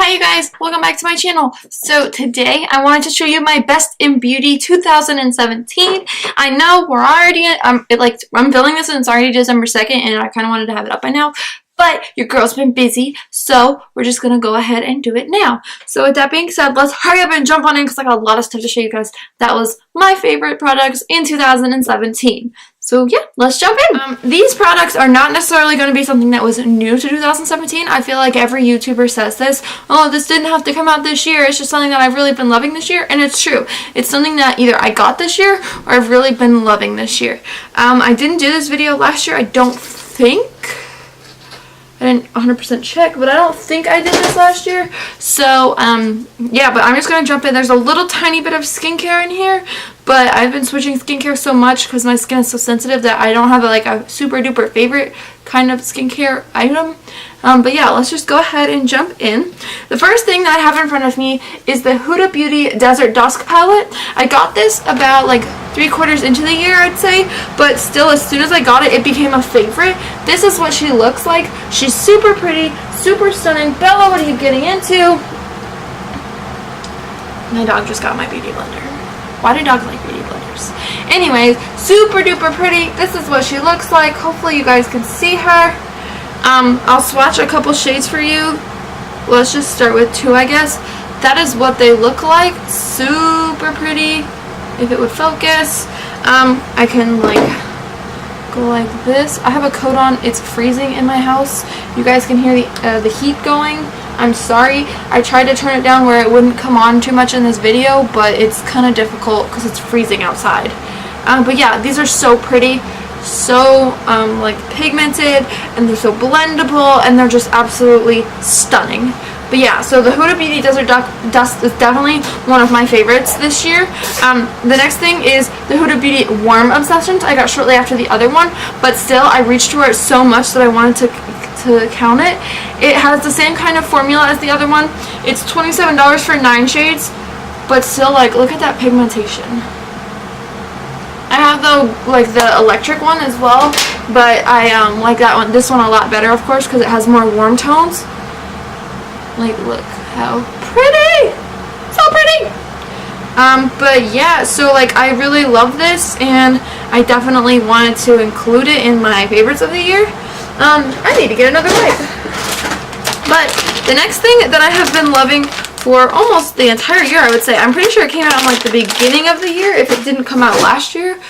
Hi you guys, welcome back to my channel. So today I wanted to show you my best in beauty 2017. I know we're already I'm filming this and it's already December 2nd and I kind of wanted to have it up by now, but your girl's been busy, so we're just gonna go ahead and do it now. So with that being said, let's hurry up and jump on in because I got a lot of stuff to show you guys. That was my favorite products in 2017. So yeah, let's jump in. These products are not necessarily going to be something that was new to 2017. I feel like every YouTuber says this. Oh, this didn't have to come out this year. It's just something that I've really been loving this year. And it's true. It's something that either I got this year or I've really been loving this year. I didn't do this video last year. I don't think. I didn't 100% check, but I don't think I did this last year. So, yeah, but I'm just going to jump in. There's a little tiny bit of skincare in here, but I've been switching skincare so much because my skin is so sensitive that I don't have a super duper favorite kind of skincare item. But yeah, let's just go ahead and jump in. The first thing that I have in front of me is the Huda Beauty Desert Dusk palette. I got this about like 3/4 into the year, I'd say, but still, as soon as I got it, it became a favorite. This is what she looks like. She's super pretty, super stunning. Bella, what are you getting into? My dog just got my beauty blender. Why do dogs like beauty blenders? Anyways, super duper pretty. This is what she looks like. Hopefully you guys can see her. I'll swatch a couple shades for you. Let's just start with 2, I guess. That is what they look like. Super pretty. If it would focus. I can go like this. I have a coat on. It's freezing in my house. You guys can hear the heat going. I'm sorry. I tried to turn it down where it wouldn't come on too much in this video, but it's kind of difficult because it's freezing outside. But yeah, these are so pretty. So pigmented, and they're so blendable, and they're just absolutely stunning. But yeah, so the Huda Beauty Desert Dusk is definitely one of my favorites this year. The next thing is the Huda Beauty Warm Obsessions. I got shortly after the other one, but still I reached for it so much that I wanted to count it. It has the same kind of formula as the other one. It's $27 for 9 shades, but still, look at that pigmentation. I have the electric one as well, but I like this one a lot better, of course, because it has more warm tones. Look how pretty! So pretty! But yeah, so I really love this, and I definitely wanted to include it in my favorites of the year. I need to get another wipe. But the next thing that I have been loving for almost the entire year, I would say. I'm pretty sure it came out in the beginning of the year, if it didn't come out last year.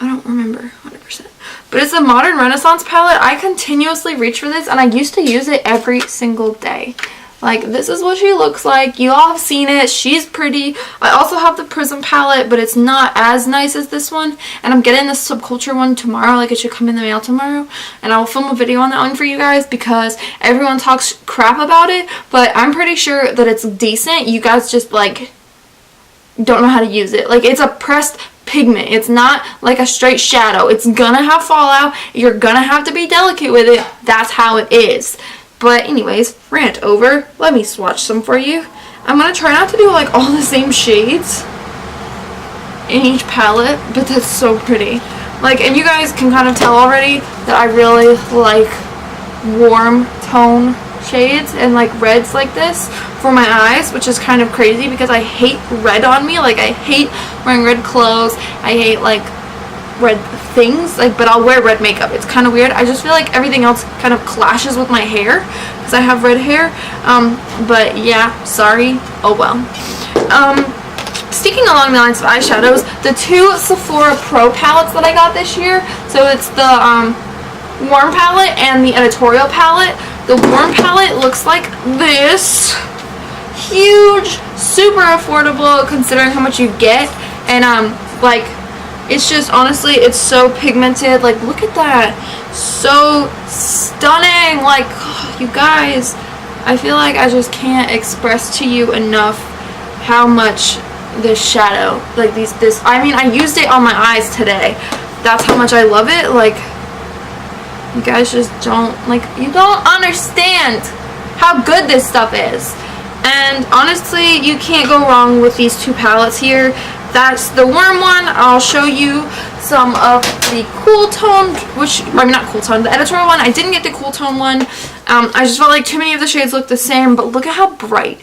I don't remember 100%. But it's a Modern Renaissance palette. I continuously reach for this, and I used to use it every single day. This is what she looks like. You all have seen it. She's pretty. I also have the Prism palette, but it's not as nice as this one. And I'm getting the Subculture one tomorrow. It should come in the mail tomorrow. And I will film a video on that one for you guys because everyone talks crap about it. But I'm pretty sure that it's decent. You guys just, don't know how to use it. It's a pressed pigment. It's not a straight shadow. It's gonna have fallout. You're gonna have to be delicate with it. That's how it is. But anyways, rant over. Let me swatch some for you. I'm gonna try not to do all the same shades in each palette, but that's so pretty. And you guys can kind of tell already that I really like warm tone shades and reds like this for my eyes, which is kind of crazy because I hate red on me. I hate wearing red clothes. I hate red things, but I'll wear red makeup. It's kind of weird. I just feel everything else kind of clashes with my hair because I have red hair. But yeah, sorry. Oh well. Sticking along the lines of eyeshadows, the 2 Sephora Pro palettes that I got this year. So it's the Warm palette and the Editorial palette. The Warm palette looks like this. Huge, super affordable considering how much you get, and it's just, honestly, it's so pigmented. Look at that. So stunning. You guys, I feel I just can't express to you enough how much this shadow, I mean, I used it on my eyes today. That's how much I love it. You guys just don't, you don't understand how good this stuff is. And honestly, you can't go wrong with these 2 palettes here. That's the Warm one. I'll show you some of the cool tone, which, I mean not cool tone, the editorial one. I didn't get the cool tone one. I just felt like too many of the shades look the same, but look at how bright.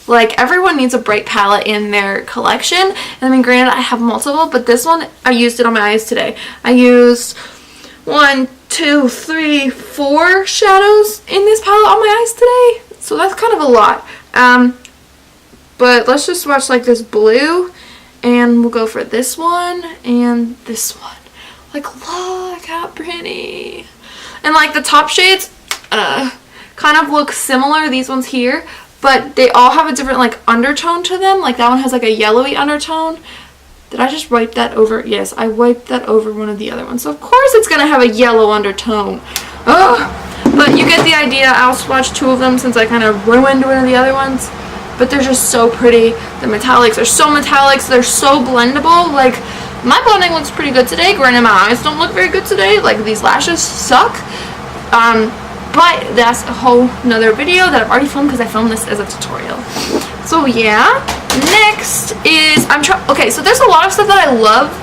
Like, everyone needs a bright palette in their collection. And I mean, granted, I have multiple, but this one, I used it on my eyes today. I used 1, 2, 3, 4 shadows in this palette on my eyes today. So that's kind of a lot. But let's just swatch like this blue, and we'll go for this one and this one. Like, look how pretty. And like the top shades kind of look similar, these ones here, but they all have a different like undertone to them. Like that one has like a yellowy undertone. Did I just wipe that over? Yes, I wiped that over one of the other ones. So of course it's gonna have a yellow undertone. Ugh. But you get the idea. I'll swatch 2 of them since I kind of ruined one of the other ones. But they're just so pretty. The metallics are so metallic, so they're so blendable. Like, my blending looks pretty good today. Granted, my eyes don't look very good today. Like, these lashes suck. But that's a whole nother video that I've already filmed because I filmed this as a tutorial. So yeah. Next is, okay, so there's a lot of stuff that I loved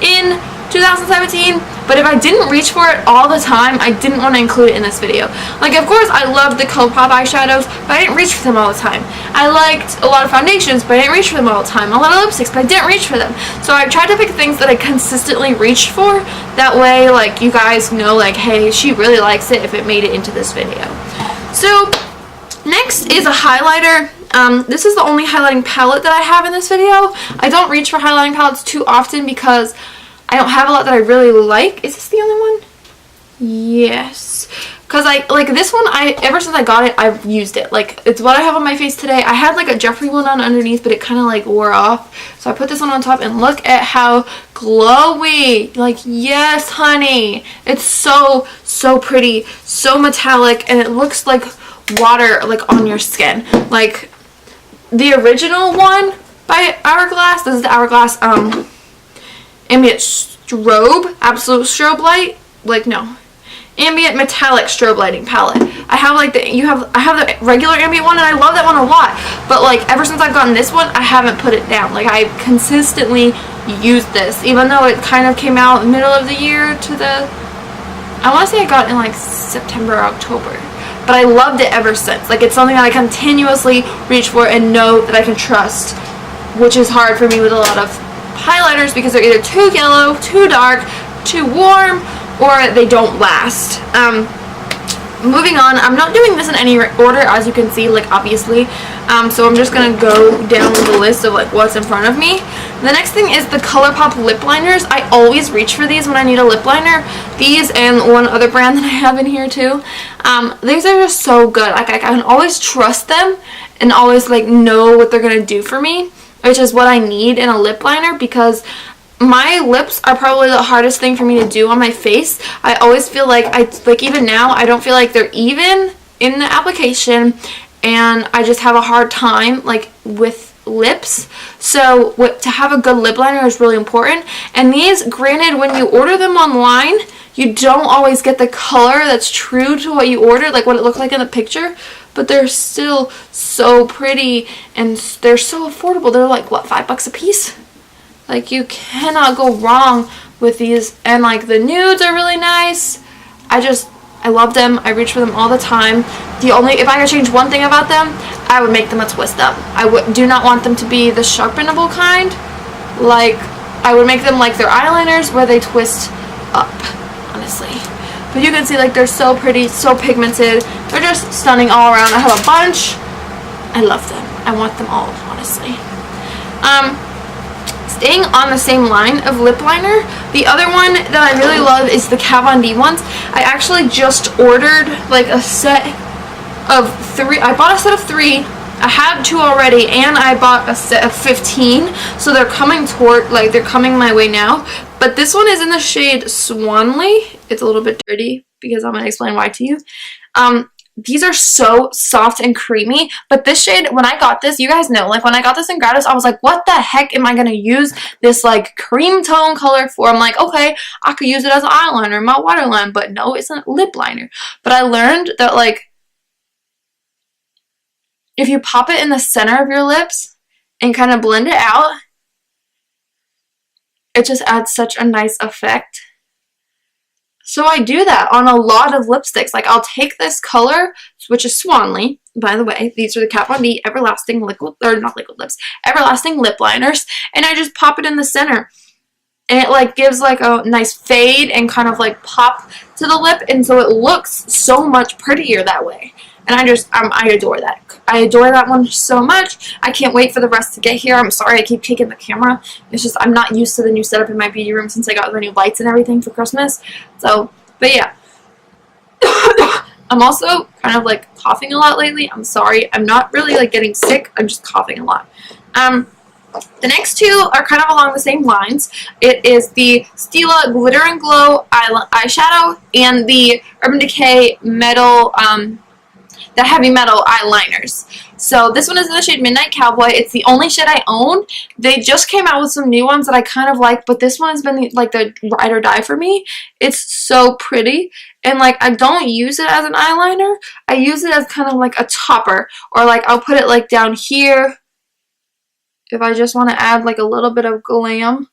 in 2017, but if I didn't reach for it all the time, I didn't want to include it in this video. Like, of course, I loved the ColourPop eyeshadows, but I didn't reach for them all the time. I liked a lot of foundations, but I didn't reach for them all the time. A lot of lipsticks, but I didn't reach for them. So I tried to pick things that I consistently reached for. That way, like, you guys know, like, hey, she really likes it if it made it into this video. So, next is a highlighter. This is the only highlighting palette that I have in this video. I don't reach for highlighting palettes too often because I don't have a lot that I really like. Is this the only one? Yes. Because like this one, ever since I got it, I've used it. Like, it's what I have on my face today. I had like a Jeffree one on underneath, but it kind of like wore off. So I put this one on top, and look at how glowy. Like, yes, honey. It's so, so pretty. So metallic, and it looks like water like on your skin. Like, the original one by Hourglass. This is the Hourglass, ambient strobe, absolute strobe light, like, no, ambient metallic strobe lighting palette. I have like I have the regular ambient one, and I love that one a lot, but like ever since I've gotten this one, I haven't put it down. Like, I consistently used this, even though it kind of came out middle of the year to the, I want to say I got it in like September or October, but I loved it ever since. Like, it's something that I continuously reach for and know that I can trust, which is hard for me with a lot of highlighters because they're either too yellow, too dark, too warm, or they don't last. Moving on, I'm not doing this in any order, as you can see, like, obviously. So I'm just gonna go down the list of like what's in front of me. The next thing is the ColourPop lip liners. I always reach for these when I need a lip liner. These and one other brand that I have in here too. These are just so good. Like, I can always trust them and always like know what they're gonna do for me, which is what I need in a lip liner, because my lips are probably the hardest thing for me to do on my face. I always feel like even now, I don't feel like they're even in the application, and I just have a hard time like with lips. So to have a good lip liner is really important. And these, granted, when you order them online, you don't always get the color that's true to what you ordered, like what it looked like in the picture, but they're still so pretty, and they're so affordable. They're like, what, $5 a piece? Like, you cannot go wrong with these. And like, the nudes are really nice. I love them. I reach for them all the time. If I could change one thing about them, I would make them a twist up. I do not want them to be the sharpenable kind. Like, I would make them like their eyeliners where they twist up, honestly. But you can see, like, they're so pretty, so pigmented. They're just stunning all around. I have a bunch. I love them. I want them all, honestly. Staying on the same line of lip liner, the other one that I really love is the Kat Von D ones. I actually just ordered like a set of 3. I bought a set of 3. I have 2 already, and I bought a set of 15. So they're coming they're coming my way now. But this one is in the shade Swanley. It's a little bit dirty because I'm gonna explain why to you. These are so soft and creamy, but this shade, when I got this, you guys know, like, when I got this in gratis, I was like, what the heck am I going to use this, like, cream tone color for? I'm like, okay, I could use it as an eyeliner, my waterline, but no, it's a lip liner. But I learned that, like, if you pop it in the center of your lips and kind of blend it out, it just adds such a nice effect. So I do that on a lot of lipsticks. Like, I'll take this color, which is Swanley, by the way. These are the Kat Von D Everlasting Liquid, or not Liquid Lips, Everlasting Lip Liners. And I just pop it in the center. And it, like, gives, like, a nice fade and kind of, like, pop to the lip. And so it looks so much prettier that way. And I adore that. I adore that one so much. I can't wait for the rest to get here. I'm sorry I keep taking the camera. It's just I'm not used to the new setup in my beauty room since I got the new lights and everything for Christmas. So, but yeah. I'm also kind of like coughing a lot lately. I'm sorry. I'm not really like getting sick. I'm just coughing a lot. The next two are kind of along the same lines. It is the Stila Glitter and Glow eyeshadow and the Urban Decay Metal the heavy metal eyeliners. So this one is in the shade Midnight Cowboy. It's the only shade I own. They just came out with some new ones that I kind of like, but this one has been like the ride or die for me. It's so pretty. And like, I don't use it as an eyeliner. I use it as kind of like a topper, or like I'll put it like down here if I just want to add like a little bit of glam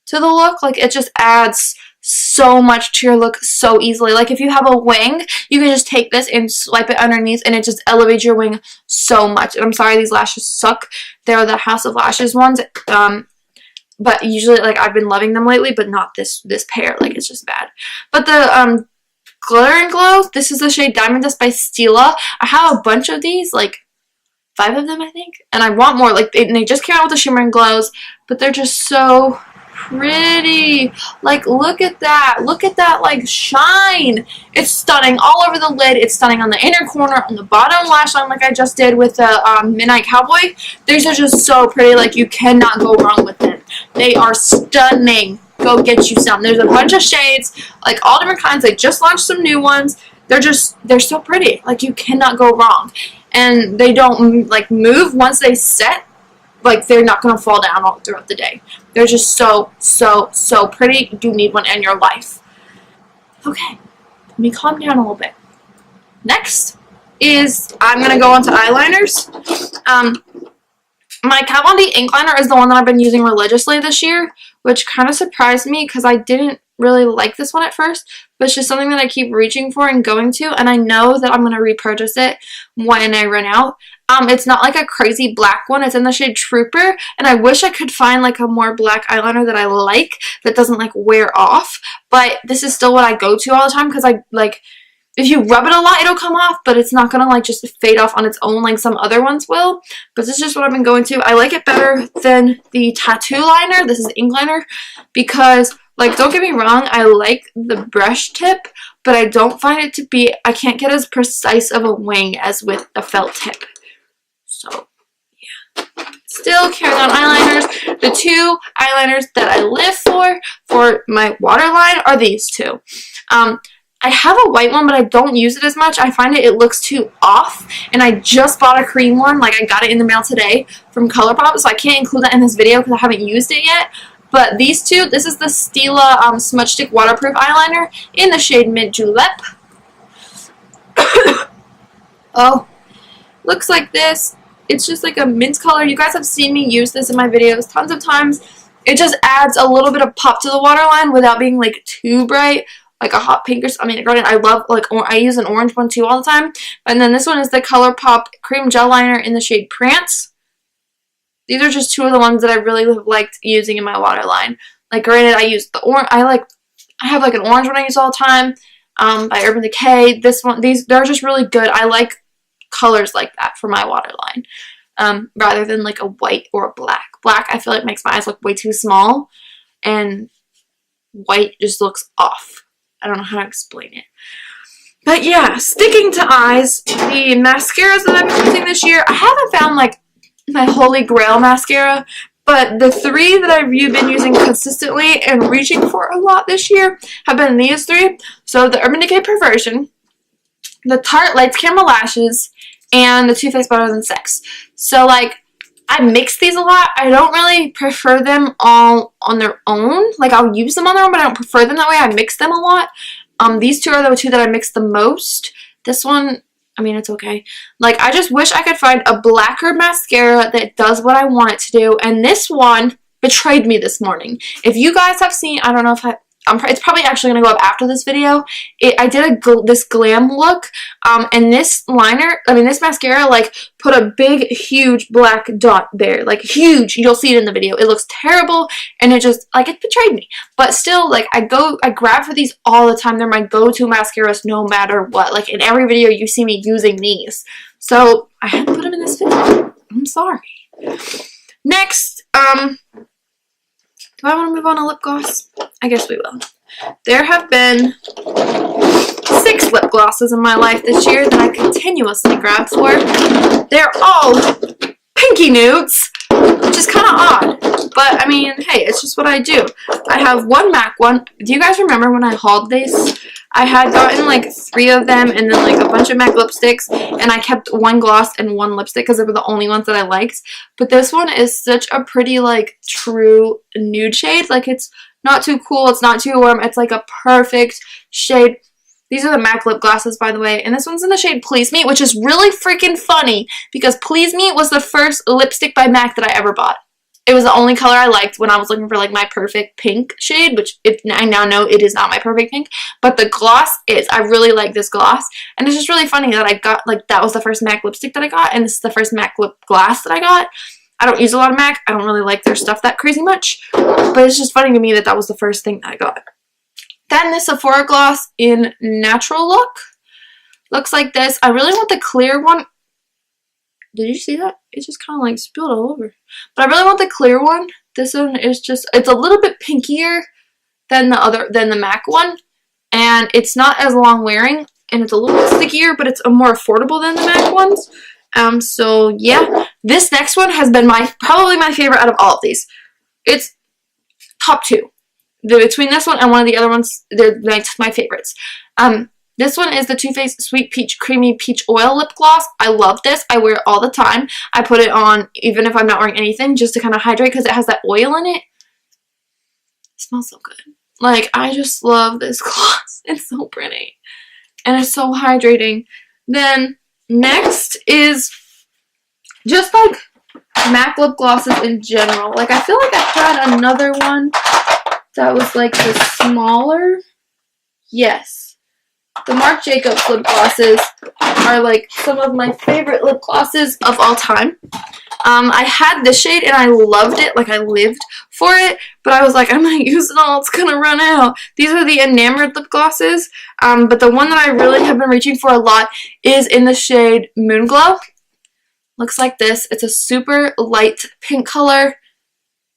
to the look. Like, it just adds so much to your look so easily. Like, if you have a wing, you can just take this and swipe it underneath and it just elevates your wing so much. And I'm sorry these lashes suck. They're the House of Lashes ones. But usually, like, I've been loving them lately, but not this pair. Like, it's just bad. But the Glitter and Glow, this is the shade Diamond Dust by Stila. I have a bunch of these, like 5 of them, I think. And I want more. Like, they just came out with the Shimmer and Glows, but they're just so pretty. Like, look at that. Look at that, like, shine. It's stunning all over the lid. It's stunning on the inner corner, on the bottom lash line, like I just did with the Midnight Cowboy. These are just so pretty. Like, you cannot go wrong with them. They are stunning. Go get you some. There's a bunch of shades, like, all different kinds. They just launched some new ones. They're so pretty. Like, you cannot go wrong. And they don't, like, move once they set. Like, they're not going to fall down all throughout the day. They're just so, so, so pretty. You do need one in your life. Okay. Let me calm down a little bit. Next is, I'm going to go on to eyeliners. My Kat Von D ink liner is the one that I've been using religiously this year, which kind of surprised me because I didn't really like this one at first, but it's just something that I keep reaching for and going to, and I know that I'm going to repurchase it when I run out. It's not like a crazy black one. It's in the shade Trooper, and I wish I could find like a more black eyeliner that I like that doesn't like wear off, but this is still what I go to all the time because I like, if you rub it a lot, it'll come off, but it's not going to like just fade off on its own like some other ones will. But this is just what I've been going to. I like it better than the tattoo liner. This is ink liner because, like, don't get me wrong, I like the brush tip, but I don't find it to be, I can't get as precise of a wing as with the felt tip. So, yeah. Still carrying on eyeliners. The two eyeliners that I live for my waterline are these two. I have a white one, but I don't use it as much. I find it looks too off, and I just bought a cream one. Like, I got it in the mail today from ColourPop, so I can't include that in this video because I haven't used it yet. But these two, this is the Stila Smudge Stick Waterproof Eyeliner in the shade Mint Julep. Oh, looks like this. It's just like a mint color. You guys have seen me use this in my videos tons of times. It just adds a little bit of pop to the waterline without being like too bright, like a hot pink or something. I mean, granted, I love, like, I use an orange one too all the time. And then this one is the ColourPop Cream Gel Liner in the shade Prance. These are just two of the ones that I really have liked using in my waterline. Like, granted, I use the orange. I have like an orange one I use all the time by Urban Decay. This one, they're just really good. I like colors like that for my waterline rather than like a white or a black. Black, I feel like makes my eyes look way too small, and white just looks off. I don't know how to explain it. But yeah, sticking to eyes, the mascaras that I've been using this year, I haven't found like my holy grail mascara, but the three that I've been using consistently and reaching for a lot this year have been these three. So the Urban Decay Perversion, the Tarte Lights Camera Lashes, and the Too Faced Better Than Sex. So, like, I mix these a lot. I don't really prefer them all on their own. Like, I'll use them on their own, but I don't prefer them that way. I mix them a lot. These two are the two that I mix the most. This one, I mean, it's okay. Like, I just wish I could find a blacker mascara that does what I want it to do. And this one betrayed me this morning. If you guys have seen, I don't know if it's probably actually going to go up after this video. I did this glam look, and this this mascara, like, put a big, huge black dot there. Like, huge. You'll see it in the video. It looks terrible, and it just, like, it betrayed me. But still, like, I grab for these all the time. They're my go-to mascaras no matter what. Like, in every video, you see me using these. So, I had to put them in this video. I'm sorry. Next, do I want to move on to lip gloss? I guess we will. There have been 6 lip glosses in my life this year that I continuously grab for. They're all pinky nudes, which is kind of odd. But, I mean, hey, it's just what I do. I have one MAC one. Do you guys remember when I hauled these? I had gotten, like, 3 of them and then, like, a bunch of MAC lipsticks. And I kept 1 gloss and 1 lipstick because they were the only ones that I liked. But this one is such a pretty, like, true nude shade. Like, it's not too cool. It's not too warm. It's, like, a perfect shade. These are the MAC lip glosses, by the way. And this one's in the shade Please Me, which is really freaking funny because Please Me was the first lipstick by MAC that I ever bought. It was the only color I liked when I was looking for, like, my perfect pink shade, which I now know it is not my perfect pink, but the gloss is. I really like this gloss, and it's just really funny that I got, like, that was the first MAC lipstick that I got, and this is the first MAC lip gloss that I got. I don't use a lot of MAC. I don't really like their stuff that crazy much, but it's just funny to me that that was the first thing that I got. Then this Sephora gloss in Natural Look. Looks like this. I really want the clear one. Did you see that? It just kind of like spilled all over. But I really want the clear one. This one is just, it's a little bit pinkier than the MAC one. And it's not as long wearing. And it's a little bit stickier, but it's more affordable than the MAC ones. So yeah. This next one has been probably my favorite out of all of these. It's top 2. Between this one and one of the other ones, they're my favorites. This one is the Too Faced Sweet Peach Creamy Peach Oil Lip Gloss. I love this. I wear it all the time. I put it on even if I'm not wearing anything just to kind of hydrate because it has that oil in it. It smells so good. Like, I just love this gloss. It's so pretty. And it's so hydrating. Then, next is just, like, MAC lip glosses in general. Like, I feel like I had another one that was, like, the smaller. Yes. The Marc Jacobs lip glosses are, like, some of my favorite lip glosses of all time. I had this shade and I loved it. Like, I lived for it. But I was like, I'm going to use it all. It's going to run out. These are the Enamored lip glosses. But the one that I really have been reaching for a lot is in the shade Moon Glow. Looks like this. It's a super light pink color.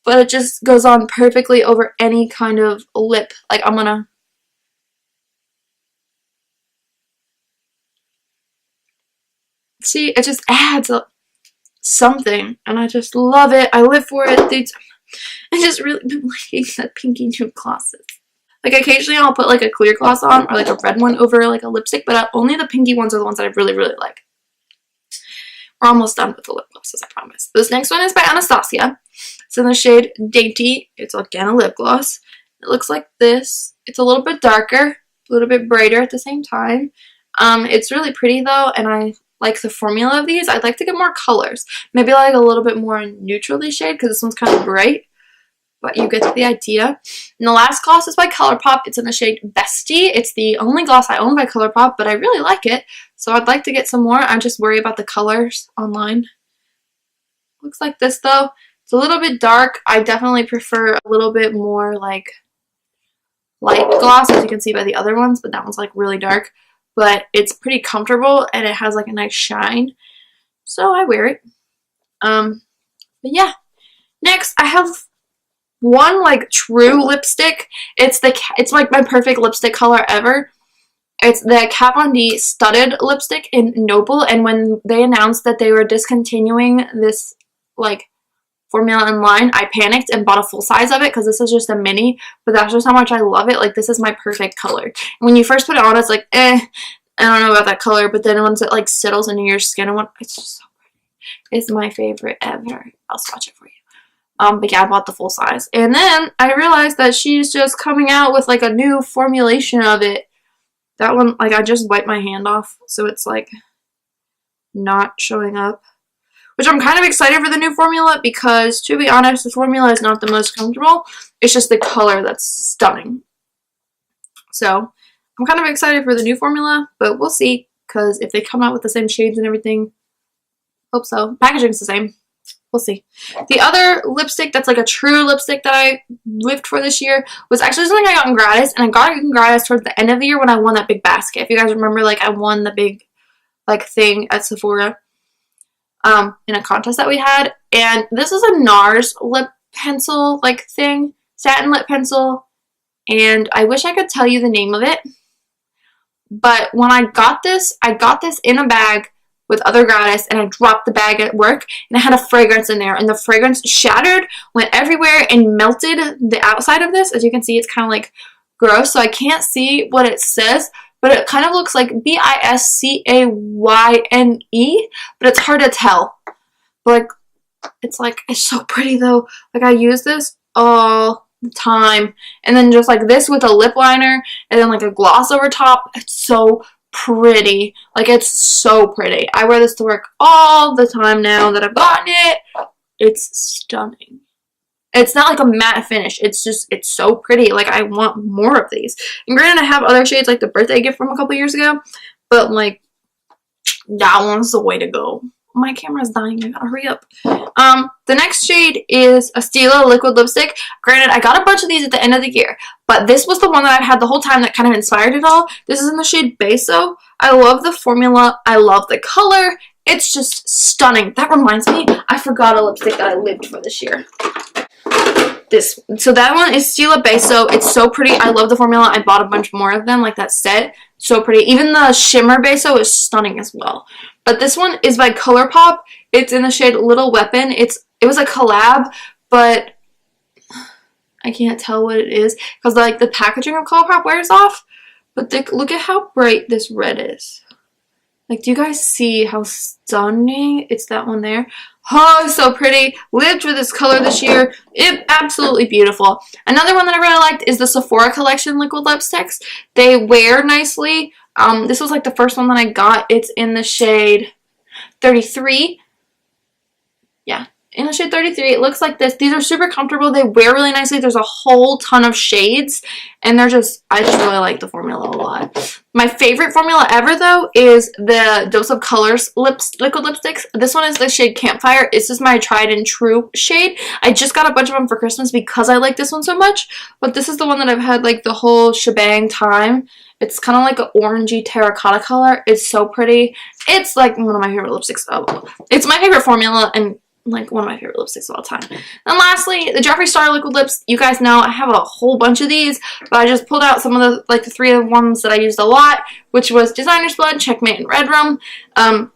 But it just goes on perfectly over any kind of lip. Like, I'm going to... See, it just adds something, and I just love it. I live for it. Dude, I just really been liking the pinky nude glosses. Like, occasionally I'll put, like, a clear gloss on, or, like, a red one over, like, a lipstick, but only the pinky ones are the ones that I really, really like. We're almost done with the lip glosses, I promise. This next one is by Anastasia. It's in the shade Dainty. It's, again, a lip gloss. It looks like this. It's a little bit darker, a little bit brighter at the same time. It's really pretty, though, and I like the formula of these. I'd like to get more colors. Maybe like a little bit more neutrally shade because this one's kind of bright. But you get the idea. And the last gloss is by ColourPop. It's in the shade Bestie. It's the only gloss I own by ColourPop, but I really like it. So I'd like to get some more. I just worry about the colors online. Looks like this though. It's a little bit dark. I definitely prefer a little bit more like light gloss, as you can see by the other ones, but that one's like really dark. But it's pretty comfortable and it has like a nice shine. So I wear it. But yeah. Next, I have one like true lipstick. It's like my perfect lipstick color ever. It's the Kat Von D Studded lipstick in Noble. And when they announced that they were discontinuing this like formula in line, I panicked and bought a full size of it because this is just a mini, but that's just how much I love it. Like, this is my perfect color. And when you first put it on, it's like, I don't know about that color, but then once it like settles into your skin and it's just so pretty. It's my favorite ever. I'll swatch it for you. But yeah, I bought the full size. And then I realized that she's just coming out with like a new formulation of it. That one, like, I just wiped my hand off, so it's like not showing up. Which I'm kind of excited for the new formula because, to be honest, the formula is not the most comfortable. It's just the color that's stunning. So I'm kind of excited for the new formula, but we'll see, because if they come out with the same shades and everything, hope so. Packaging's the same. We'll see. The other lipstick that's like a true lipstick that I lived for this year was actually something I got in gratis, and I got it in gratis towards the end of the year when I won that big basket. If you guys remember, like, I won the big, like, thing at Sephora in a contest that we had. And this is a NARS lip pencil, like, thing. Satin lip pencil. And I wish I could tell you the name of it. But when I got this in a bag with other gratis, and I dropped the bag at work, and it had a fragrance in there, and the fragrance shattered, went everywhere, and melted the outside of this. As you can see, it's kind of like gross, so I can't see what it says, but it kind of looks like BISCAYNE, but it's hard to tell. But like, it's so pretty though. Like, I use this all the time, and then just like this with a lip liner, and then like a gloss over top. It's so pretty. Like, it's so pretty. I wear this to work all the time now that I've gotten it. It's stunning. It's not like a matte finish. It's just, it's so pretty. Like, I want more of these. And granted, I have other shades like the birthday gift from a couple years ago, but like, that one's the way to go. My camera's dying. I gotta hurry up. The next shade is a Stila liquid lipstick. Granted, I got a bunch of these at the end of the year, but this was the one that I've had the whole time that kind of inspired it all. This is in the shade Beso. I love the formula. I love the color. It's just stunning. That reminds me, I forgot a lipstick that I lived for this year. So that one is Stila Beso. It's so pretty. I love the formula. I bought a bunch more of them, like that set. So pretty. Even the shimmer Beso is stunning as well. But this one is by ColourPop. It's in the shade Little Weapon. It was a collab, but I can't tell what it is because like the packaging of ColourPop wears off. But look at how bright this red is. Like, do you guys see how stunning? It's that one there. Oh, so pretty. Lived for this color this year. Absolutely beautiful. Another one that I really liked is the Sephora collection liquid lipsticks. They wear nicely. This was like the first one that I got. It's in the shade 33. Yeah, in the shade 33. It looks like this. These are super comfortable. They wear really nicely. There's a whole ton of shades, and I just really like the formula a lot. My favorite formula ever, though, is the Dose of Colors liquid lipsticks. This one is the shade Campfire. This is my tried and true shade. I just got a bunch of them for Christmas because I like this one so much, but this is the one that I've had like the whole shebang time. It's kind of like an orangey terracotta color. It's so pretty. It's like one of my favorite lipsticks. It's my favorite formula and like one of my favorite lipsticks of all time. And lastly, the Jeffree Star liquid lips. You guys know I have a whole bunch of these, but I just pulled out some of the like the three ones that I used a lot, which was Designer's Blood, Checkmate, and Red Rum. I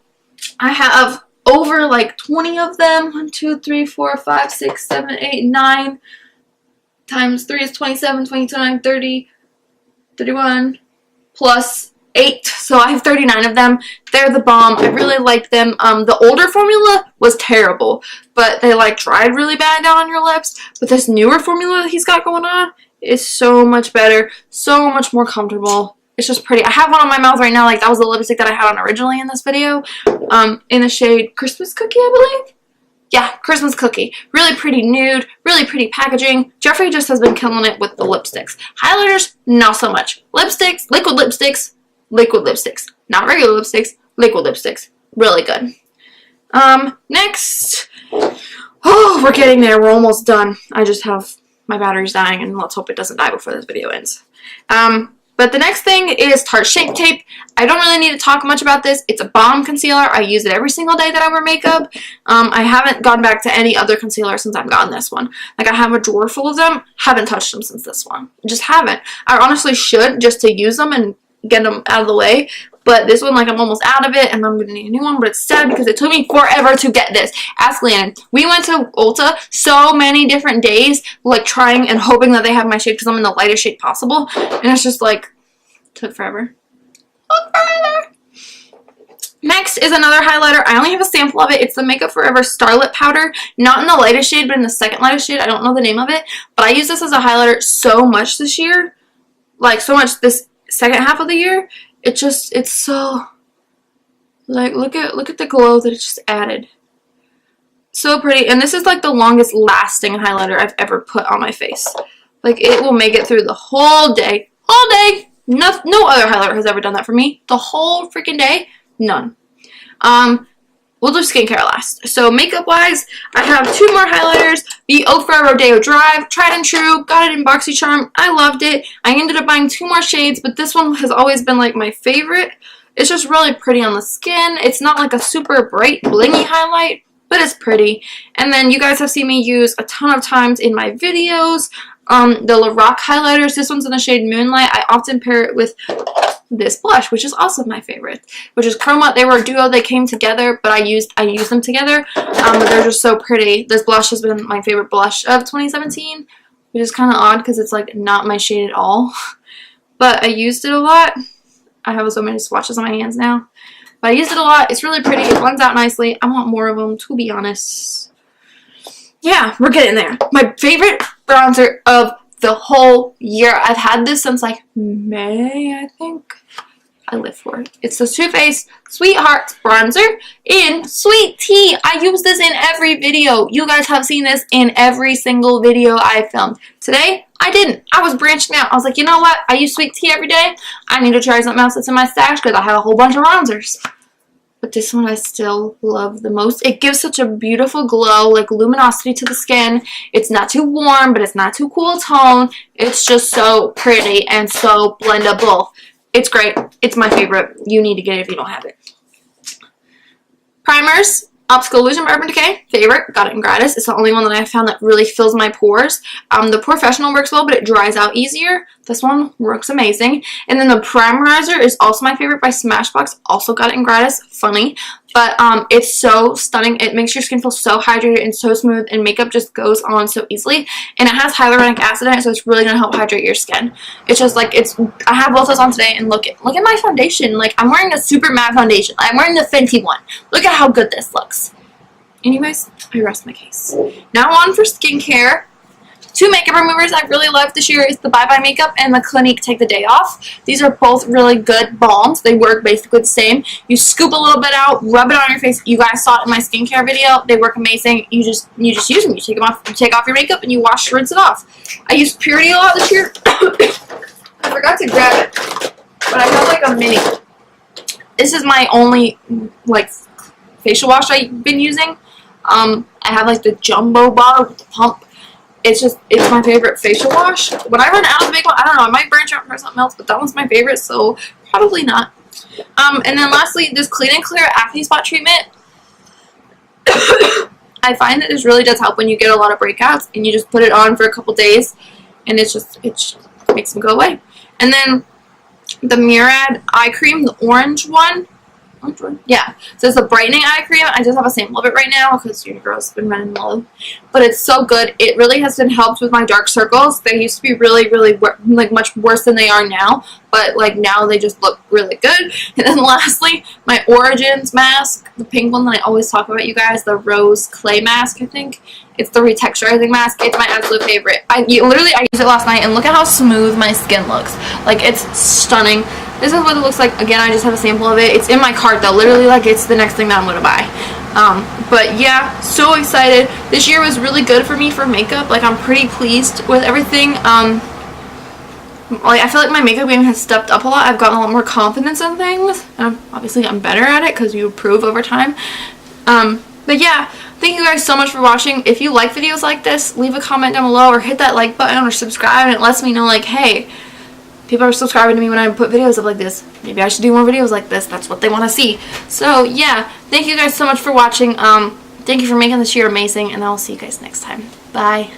have over like 20 of them. 1, 2, 3, 4, 5, 6, 7, 8, 9 times 3 is 27, 29, 30, 31 plus 8. So I have 39 of them. They're the bomb. I really like them. The older formula was terrible, but they like dried really bad down on your lips. But this newer formula that he's got going on is so much better, so much more comfortable. It's just pretty. I have one on my mouth right now. Like, that was the lipstick that I had on originally in this video. In the shade Christmas Cookie, I believe. Yeah, Christmas Cookie. Really pretty nude, really pretty packaging. Jeffree just has been killing it with the lipsticks. Highlighters, not so much. Lipsticks, liquid lipsticks, liquid lipsticks. Not regular lipsticks, liquid lipsticks. Really good. Next. Oh, we're getting there. We're almost done. I just have my battery's dying, and let's hope it doesn't die before this video ends. But the next thing is Tarte Shape Tape. I don't really need to talk much about this. It's a bomb concealer. I use it every single day that I wear makeup. I haven't gone back to any other concealer since I've gotten this one. Like, I have a drawer full of them. Haven't touched them since this one. Just haven't. I honestly should, just to use them and get them out of the way. But this one, like, I'm almost out of it, and I'm going to need a new one. But it's sad because it took me forever to get this. Ask Leanne. We went to Ulta so many different days, like, trying and hoping that they have my shade because I'm in the lightest shade possible. And it's just, like, took forever. Next is another highlighter. I only have a sample of it. It's the Makeup Forever Starlit Powder. Not in the lightest shade, but in the second lightest shade. I don't know the name of it. But I use this as a highlighter so much this year. Like, so much this second half of the year. It's so, like, look at the glow that it just added. So pretty. And this is like the longest lasting highlighter I've ever put on my face. Like, it will make it through the whole day. All day. no other highlighter has ever done that for me. The whole freaking day, none. We'll do skincare last. So makeup-wise, I have 2 more highlighters. The Ofra Rodeo Drive, tried and true, got it in BOXYCHARM. I loved it. I ended up buying 2 more shades, but this one has always been like my favorite. It's just really pretty on the skin. It's not like a super bright, blingy highlight, but it's pretty. And then you guys have seen me use a ton of times in my videos. The Lorac highlighters. This one's in the shade Moonlight. I often pair it with this blush, which is also my favorite, which is Chroma. They were a duo. They came together, but I used them together. But they're just so pretty. This blush has been my favorite blush of 2017, which is kind of odd because it's like not my shade at all. But I used it a lot. I have so many swatches on my hands now. But I used it a lot. It's really pretty. It blends out nicely. I want more of them, to be honest. Yeah, we're getting there. My favorite bronzer of the whole year. I've had this since like May, I think. I live for it. It's the Too Faced Sweethearts bronzer in Sweet Tea. I use this in every video. You guys have seen this in every single video I filmed. Today, I didn't. I was branching out. I was like, you know what? I use Sweet Tea every day. I need to try something else that's in my stash because I have a whole bunch of bronzers. But this one I still love the most. It gives such a beautiful glow, like luminosity to the skin. It's not too warm, but it's not too cool tone. It's just so pretty and so blendable. It's great. It's my favorite. You need to get it if you don't have it. Primers. Optical Illusion by Urban Decay, favorite, got it in gratis. It's the only one that I found that really fills my pores. The Professional works well, but it dries out easier. This one works amazing. And then the Primerizer is also my favorite by Smashbox, also got it in gratis, funny. But it's so stunning. It makes your skin feel so hydrated and so smooth, and makeup just goes on so easily. And it has hyaluronic acid in it, so it's really going to help hydrate your skin. It's just like, I have both those on today, and look at my foundation. Like, I'm wearing a super matte foundation. I'm wearing the Fenty one. Look at how good this looks. Anyways, I rest my case. Now on for skincare. 2 makeup removers I really love this year is the Bye Bye Makeup and the Clinique Take the Day Off. These are both really good balms. They work basically the same. You scoop a little bit out, rub it on your face. You guys saw it in my skincare video. They work amazing. You just use them. You take them off. You take off your makeup and you rinse it off. I used Purity a lot this year. I forgot to grab it, but I have like a mini. This is my only like facial wash I've been using. I have like the jumbo bottle with the pump. It's my favorite facial wash. When I run out of makeup, I don't know, I might branch out for something else, but that one's my favorite, so probably not. And then lastly, this Clean and Clear Acne Spot Treatment. I find that this really does help when you get a lot of breakouts, and you just put it on for a couple days, and it just makes them go away. And then the Murad Eye Cream, the orange one. Yeah, so it's a brightening eye cream. I just have a sample of it right now because your girl's been running low, but it's so good. It really has been helped with my dark circles. They used to be really like much worse than they are now, but like now they just look really good. And then lastly, my Origins mask, the pink one that I always talk about, you guys, the rose clay mask. I think it's the retexturizing mask. It's my absolute favorite. I used it last night, and look at how smooth my skin looks. Like, it's stunning. This is what it looks like. Again, I just have a sample of it. It's in my cart though. Literally, like, it's the next thing that I'm going to buy. But yeah, so excited. This year was really good for me for makeup. Like, I'm pretty pleased with everything. Like, I feel like my makeup game has stepped up a lot. I've gotten a lot more confidence in things. Obviously, I'm better at it because you improve over time. But yeah, thank you guys so much for watching. If you like videos like this, leave a comment down below or hit that like button or subscribe, and it lets me know, like, hey, people are subscribing to me when I put videos up like this. Maybe I should do more videos like this. That's what they want to see. So yeah, thank you guys so much for watching. Thank you for making this year amazing, and I'll see you guys next time. Bye.